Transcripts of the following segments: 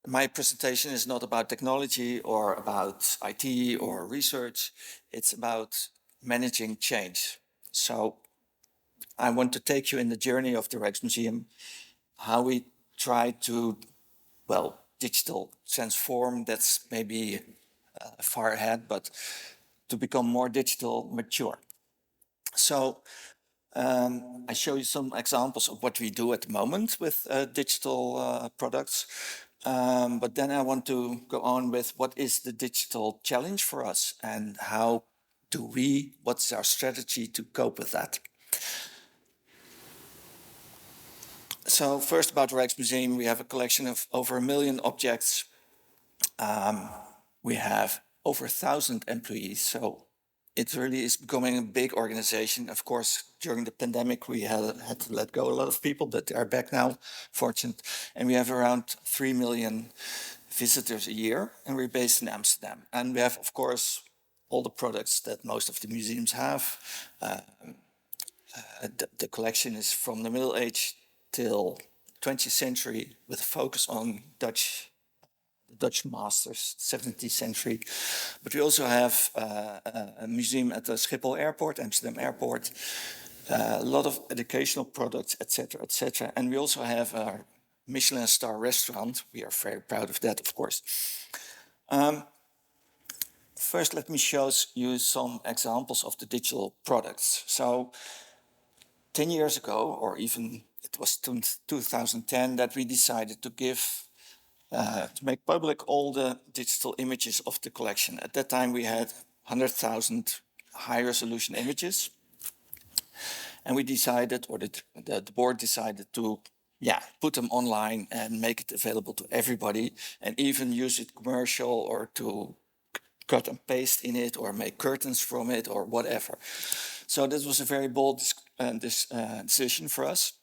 my presentation is not about technology or about IT or research. It's about managing change. So I want to take you in the journey of the Rijksmuseum, how we try to, well, digital transform, that's maybe far ahead, but to become more digital mature. So I show you some examples of what we do at the moment with digital products. But then I want to go on with what is the digital challenge for us and what's our strategy to cope with that? So first about the Rijksmuseum, we have a collection of over 1 million objects. We have over 1,000 employees, so it really is becoming a big organization. Of course, during the pandemic, we had to let go a lot of people, but they are back now, fortunate. And we have around 3 million visitors a year, and we're based in Amsterdam. And we have, of course, all the products that most of the museums have. The collection is from the Middle Age till 20th century with a focus on Dutch masters, 17th century. But we also have a museum at the Schiphol Airport, Amsterdam Airport, a lot of educational products, etc., etc. And we also have our Michelin star restaurant. We are very proud of that, of course. First, let me show you some examples of the digital products. So 10 years ago, or even it was 2010, that we decided to make public all the digital images of the collection. At that time, we had 100,000 high-resolution images. And we decided, or the board decided to put them online and make it available to everybody, and even use it commercial or to cut and paste in it or make curtains from it or whatever. So this was a very bold decision for us.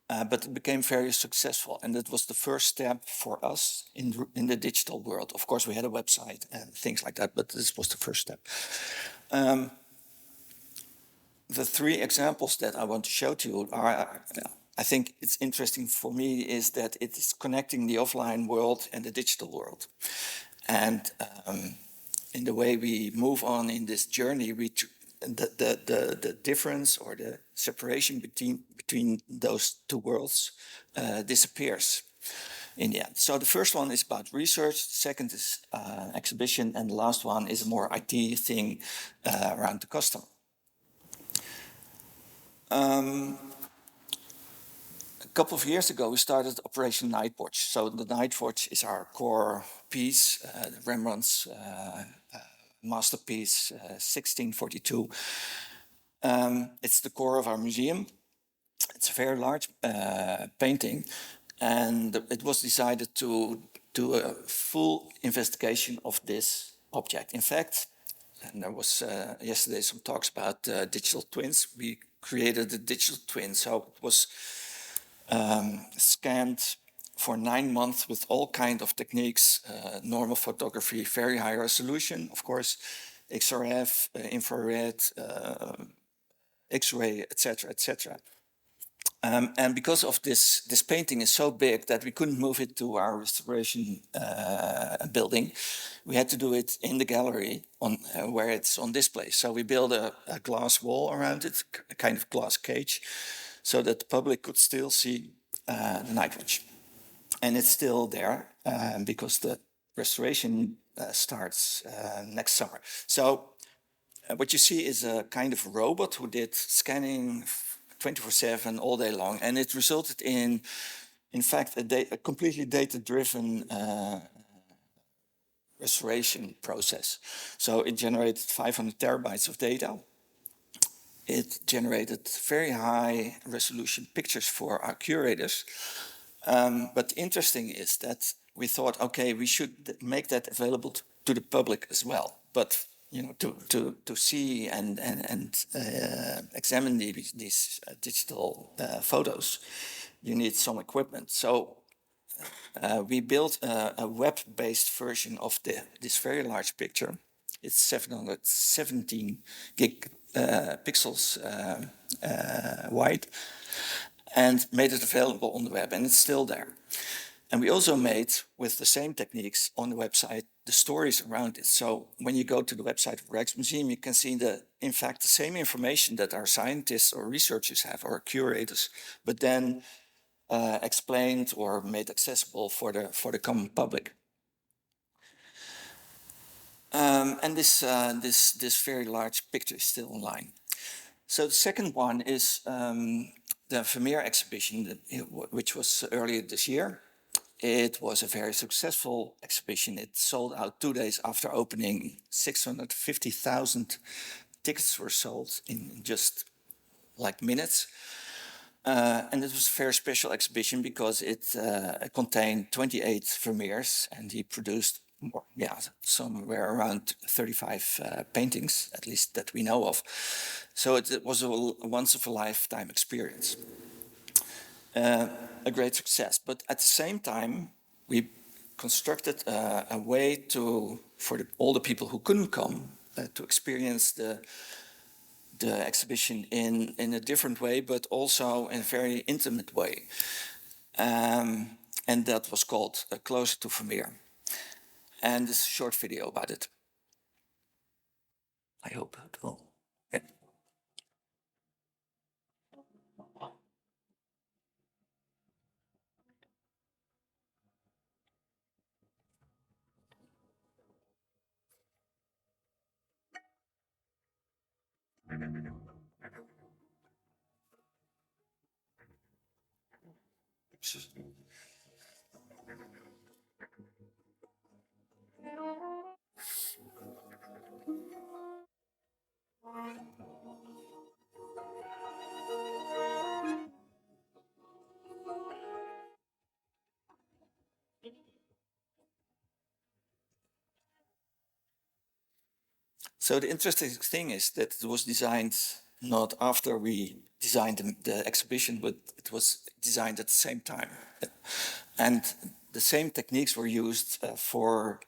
But it became very successful, and that was the first step for us in the digital world. Of course, we had a website and things like that, but this was the first step. The three examples that I want to show to you are, I think it's interesting for me, is that it is connecting the offline world and the digital world. And in the way we move on in this journey, the difference or the separation between those two worlds disappears in the end. So the first one is about research, the second is exhibition, and the last one is a more IT thing around the customer. A couple of years ago, we started Operation Nightwatch. So the Nightwatch is our core piece, Rembrandt's masterpiece, 1642. It's the core of our museum. It's a very large painting, and it was decided to do a full investigation of this object. In fact, and there was yesterday some talks about digital twins. We created a digital twin, so it was scanned for 9 months with all kinds of techniques, normal photography, very high resolution, of course, XRF, infrared, X-ray, etc., etc. And because of this painting is so big that we couldn't move it to our restoration building, we had to do it in the gallery where it's on display. So we built a glass wall around it, a kind of glass cage, so that the public could still see the Nightwatch. And it's still there because the restoration starts next summer. So what you see is a kind of robot who did scanning 24/7 all day long, and it resulted in fact, a completely data-driven restoration process. So it generated 500 terabytes of data. It generated very high resolution pictures for our curators. But interesting is that we thought, okay, we should make that available to the public as well. But to see and examine these digital photos, you need some equipment. So we built a web-based version of this very large picture. It's 717 gig pixels wide, and made it available on the web, and it's still there. And we also made, with the same techniques on the website, the stories around it. So when you go to the website of Rijksmuseum, you can see in fact, the same information that our scientists or researchers have, or curators, but then explained or made accessible for the common public. And this very large picture is still online. So the second one is the Fere Exhibition, which was earlier this year. It was a very successful exhibition. It sold out 2 days after opening. 650,000 tickets were sold in just like minutes. And it was a very special exhibition because it contained 28 Vermeers, and he produced somewhere around 35 paintings, at least that we know of. So it was a once-of-a-lifetime experience. A great success. But at the same time, we constructed a way for all the people who couldn't come to experience the exhibition in a different way, but also in a very intimate way. And that was called Closer to Vermeer. And this is a short video about it. I hope it will. Yeah. So the interesting thing is that it was designed not after we designed the exhibition, but it was designed at the same time. And the same techniques were used for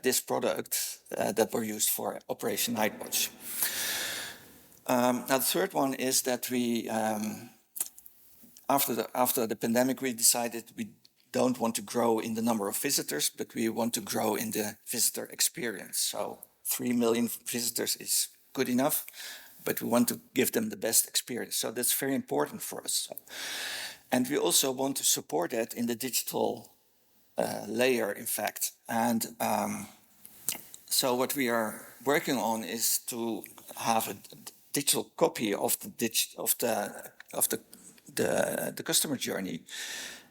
this product that were used for Operation Nightwatch. Now the third one is that we, after the pandemic, we decided we don't want to grow in the number of visitors, but we want to grow in the visitor experience. So 3 million visitors is good enough, but we want to give them the best experience. So that's very important for us. And we also want to support that in the digital layer, in fact. And so what we are working on is to have a digital copy of the customer journey,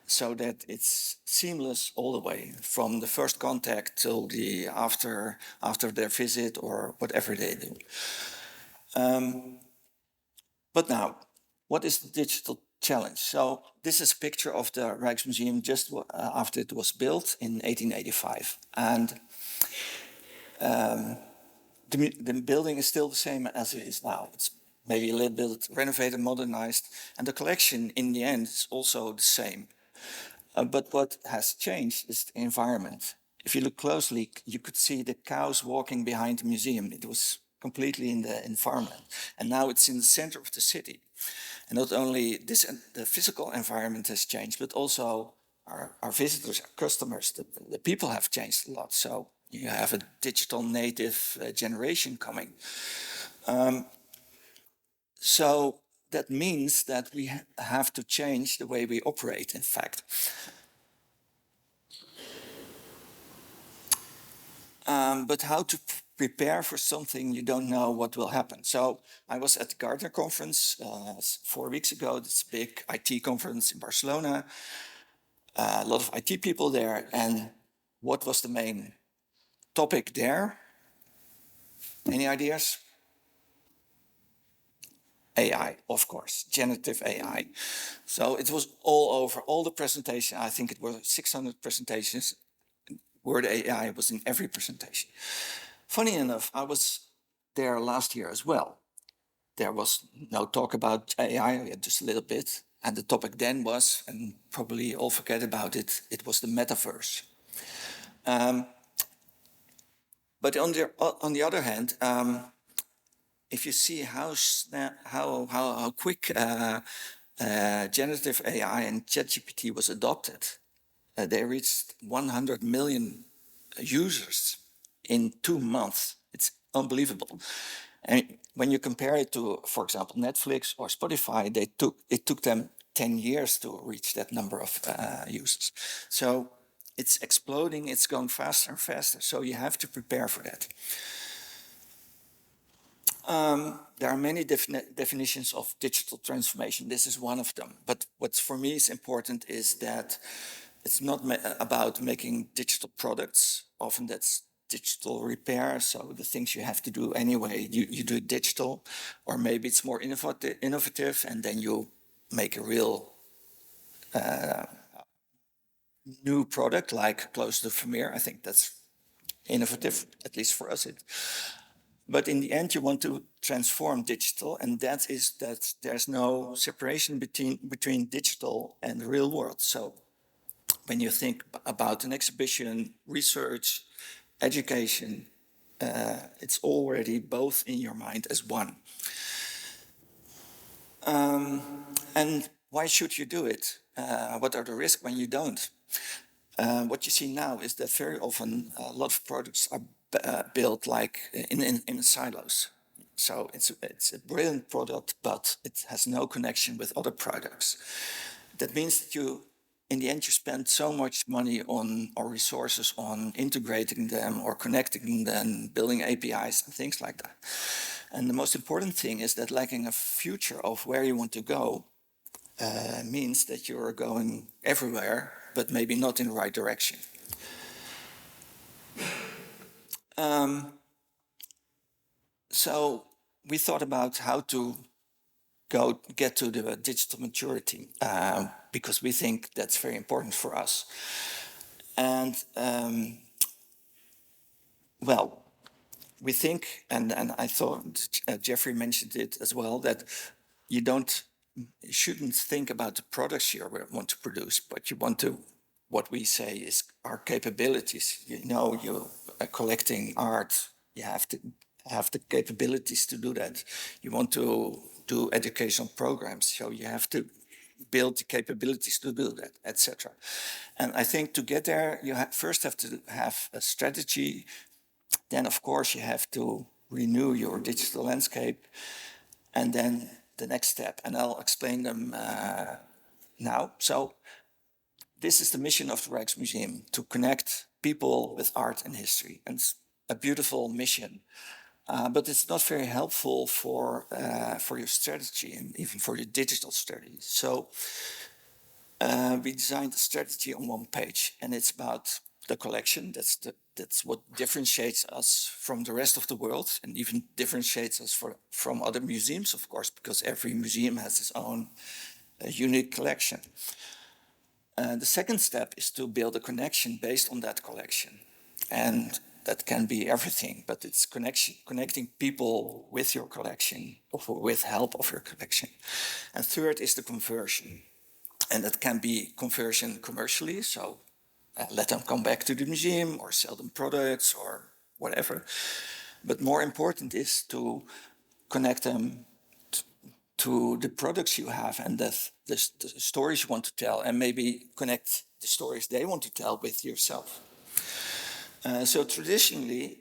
so that it's seamless all the way from the first contact till the after their visit or whatever they do. But now, what is the digital challenge? So this is a picture of the Rijksmuseum just after it was built in 1885, and the building is still the same as it is now. It's maybe a little bit renovated, modernized, and the collection in the end is also the same. But what has changed is the environment. If you look closely, you could see the cows walking behind the museum. It was completely in the environment. And now it's in the center of the city. And not only this, the physical environment has changed, but also our visitors, our customers, the people have changed a lot. So you have a digital native generation coming. So that means that we have to change the way we operate, in fact. But how to prepare for something you don't know what will happen. So I was at the Gartner conference 4 weeks ago. It's a big IT conference in Barcelona. A lot of IT people there. And what was the main topic there? Any ideas? AI, of course, generative AI. So it was all over, all the presentation. I think it was 600 presentations. Word AI was in every presentation. Funny enough, I was there last year as well. There was no talk about AI, just a little bit. And the topic then was, and probably all forget about it, it was the metaverse. But on the other hand, if you see how quick generative AI and ChatGPT was adopted, they reached 100 million users in 2 months. It's unbelievable. And when you compare it to, for example, Netflix or Spotify, it took them 10 years to reach that number of users. So it's exploding, it's going faster and faster. So you have to prepare for that. There are many definitions of digital transformation. This is one of them. But what's for me is important is that it's not about making digital products. Often that's digital repair. So the things you have to do anyway, you do it digital. Or maybe it's more innovative and then you make a real new product like close to Vermeer. I think that's innovative, at least for us. But in the end, you want to transform digital, and that is that there's no separation between digital and the real world. So when you think about an exhibition, research, education, it's already both in your mind as one. And why should you do it? What are the risks when you don't? What you see now is that very often a lot of products are built like in silos. So it's a brilliant product, but it has no connection with other products. That means that in the end, you spend so much money on or resources on integrating them or connecting them, building APIs and things like that. And the most important thing is that lacking a future of where you want to go means that you're going everywhere, but maybe not in the right direction. So we thought about how to get to the digital maturity because we think that's very important for us. And well, we think, and I thought Jeffrey mentioned it as well, that you shouldn't think about the products you want to produce, but you want to, what we say is our capabilities. You are collecting art, you have to have the capabilities to do that. You want to do educational programs, so you have to build the capabilities to do that, etc. And I think to get there, you first have to have a strategy. Then, of course, you have to renew your digital landscape. And then the next step, and I'll explain them now. So this is the mission of the Rijksmuseum, to connect people with art and history. And it's a beautiful mission. But it's not very helpful for your strategy and even for your digital strategy. So we designed a strategy on one page, and it's about the collection. That's what differentiates us from the rest of the world, and even differentiates us from other museums, of course, because every museum has its own unique collection. The second step is to build a connection based on that collection. And that can be everything, but it's connecting people with your collection, or with help of your collection. And third is the conversion. And that can be conversion commercially, so let them come back to the museum or sell them products or whatever. But more important is to connect them to the products you have and the stories you want to tell, and maybe connect the stories they want to tell with yourself. So traditionally,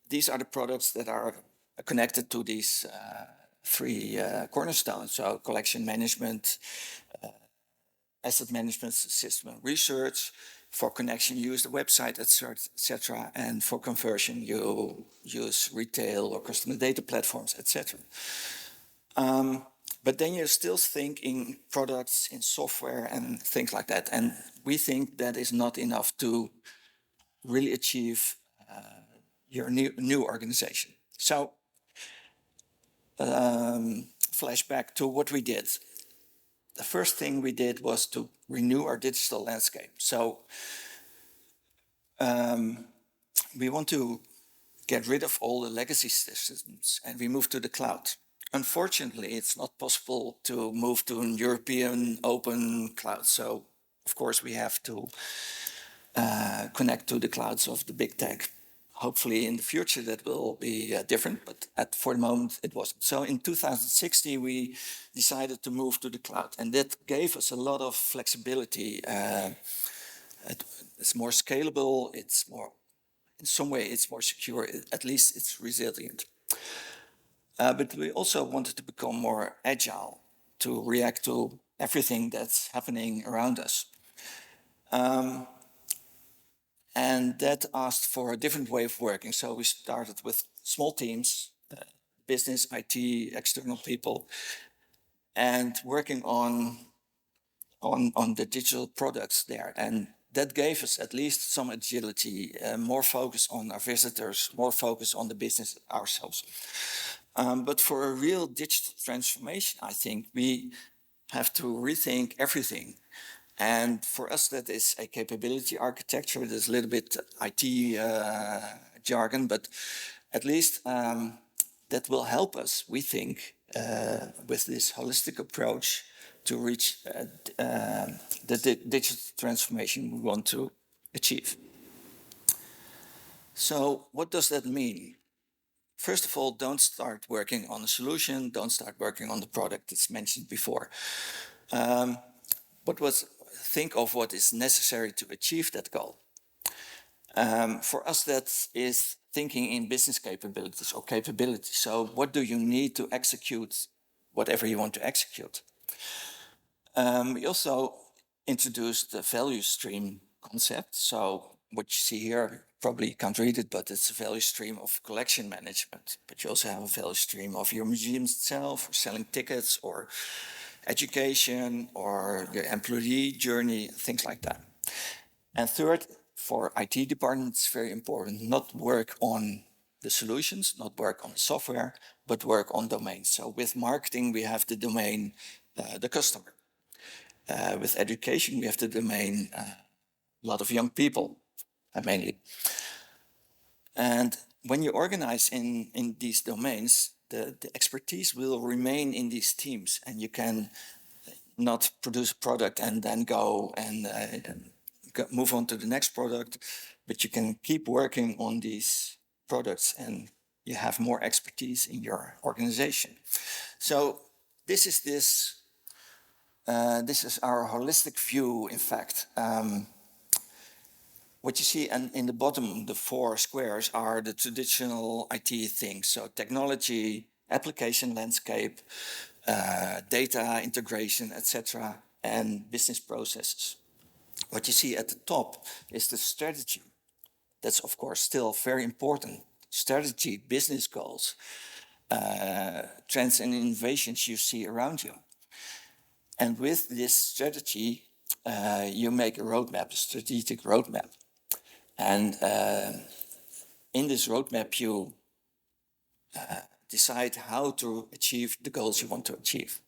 these are the products that are connected to these three cornerstones. So collection management, asset management system and research. For connection, you use the website, etc. And for conversion, you use retail or customer data platforms, etc. But then you're still thinking products in software and things like that. And we think that is not enough to really achieve your new organization. So flashback to what we did. The first thing we did was to renew our digital landscape. So we want to get rid of all the legacy systems, and we moved to the cloud. Unfortunately, it's not possible to move to an European open cloud. So, of course, we have to connect to the clouds of the big tech. Hopefully, in the future, that will be different, but for the moment, it wasn't. So in 2016, we decided to move to the cloud, and that gave us a lot of flexibility It's more scalable. It's more, in some way, it's more secure. At least it's resilient. But we also wanted to become more agile to react to everything that's happening around us. And that asked for a different way of working. So we started with small teams, business, IT, external people, and working on the digital products there. And that gave us at least some agility, more focus on our visitors, more focus on the business ourselves. But for a real digital transformation, I think we have to rethink everything. And for us, that is a capability architecture. There's a little bit IT jargon, but at least that will help us, we think, with this holistic approach to reach the digital transformation we want to achieve. So what does that mean? First of all, don't start working on a solution, don't start working on the product that's mentioned before. Think of what is necessary to achieve that goal. For us, that is thinking in business capabilities or capabilities. So what do you need to execute whatever you want to execute? We also introduced the value stream concept. So what you see here, probably you can't read it, but it's a value stream of collection management. But you also have a value stream of your museum itself, or selling tickets, or education, or your employee journey, things like that. And third, for IT departments, it's very important, not work on the solutions, not work on software, but work on domains. So with marketing, we have the domain, the customer. With education, we have the domain, a lot of young people, mainly. And when you organize in these domains, the expertise will remain in these teams, and you can not produce a product and then go and move on to the next product, but you can keep working on these products and you have more expertise in your organization. So this is our holistic view, in fact. What you see in the bottom, the 4 squares, are the traditional IT things. So technology, application landscape, data integration, etc., and business processes. What you see at the top is the strategy. That's, of course, still very important. Strategy, business goals, trends and innovations you see around you. And with this strategy, you make a roadmap, a strategic roadmap. And in this roadmap, you decide how to achieve the goals you want to achieve.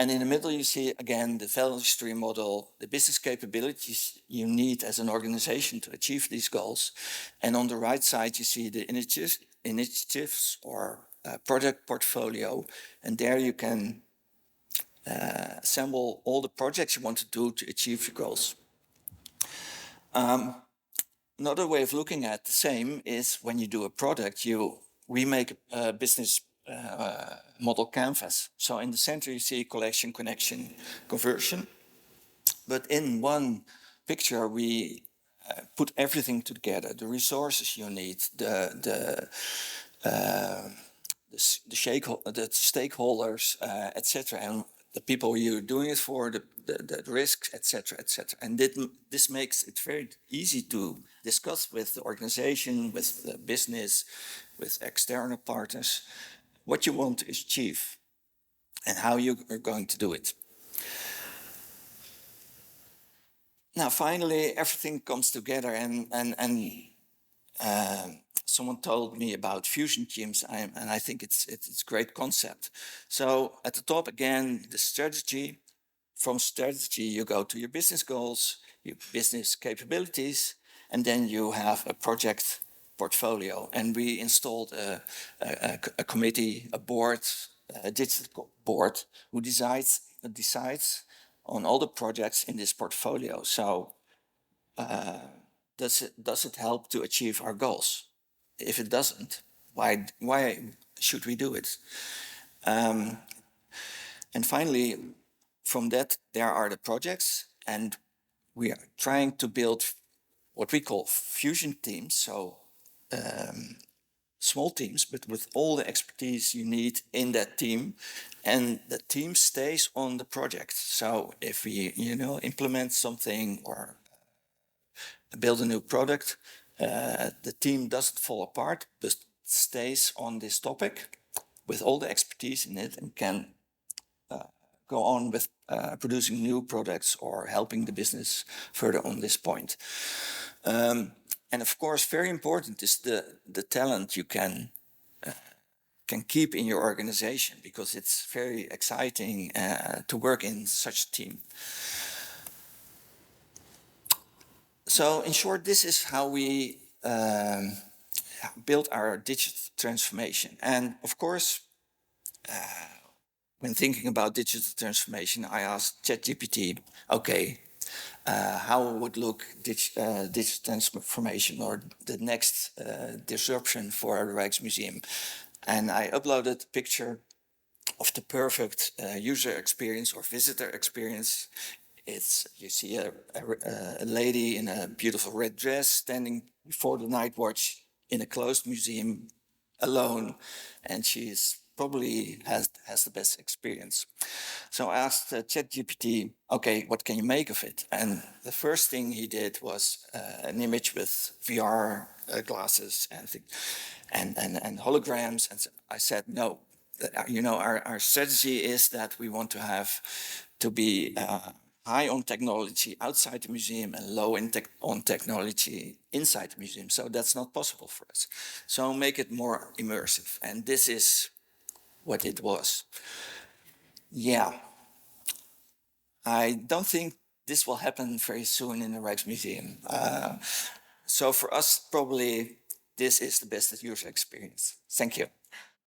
And in the middle, you see, again, the value stream model, the business capabilities you need as an organization to achieve these goals. And on the right side, you see the initiatives or project portfolio. And there you can assemble all the projects you want to do to achieve your goals. Another way of looking at the same is when you do a product, we make a business model canvas. So in the center, you see collection, connection, conversion. But in one picture, we put everything together, the resources you need, the stakeholders, etc., and the people you're doing it for, the risks, etc., etc. And this makes it very easy to discuss with the organization, with the business, with external partners, what you want to achieve and how you are going to do it. Now, finally, everything comes together, and someone told me about fusion Gims, and I think it's a great concept. So at the top, again, the strategy. From strategy, you go to your business goals, your business capabilities, and then you have a project portfolio. And we installed a committee, a board, a digital board, who decides on all the projects in this portfolio. So does it help to achieve our goals? If it doesn't, why should we do it? And finally, from that, there are the projects, and we are trying to build what we call fusion teams. So small teams, but with all the expertise you need in that team, and the team stays on the project. So if we, implement something or build a new product, the team doesn't fall apart, but stays on this topic with all the expertise in it and can go on with producing new products or helping the business further on this point. And of course, very important is the talent you can keep in your organization, because it's very exciting to work in such a team. So in short, this is how we built our digital transformation. And of course, when thinking about digital transformation, I asked ChatGPT, okay, how would look digital transformation or the next disruption for the Rijksmuseum? And I uploaded a picture of the perfect user experience or visitor experience. You see a lady in a beautiful red dress standing before the night watch in a closed museum alone, and she's probably has the best experience. So I asked ChatGPT, okay, what can you make of it? And the first thing he did was an image with VR glasses and holograms. And so I said, no, our strategy is that we want to have to be high on technology outside the museum and low on technology inside the museum. So that's not possible for us. So make it more immersive. And this is what it was. Yeah. I don't think this will happen very soon in the Rijksmuseum. So for us, probably this is the best user experience. Thank you.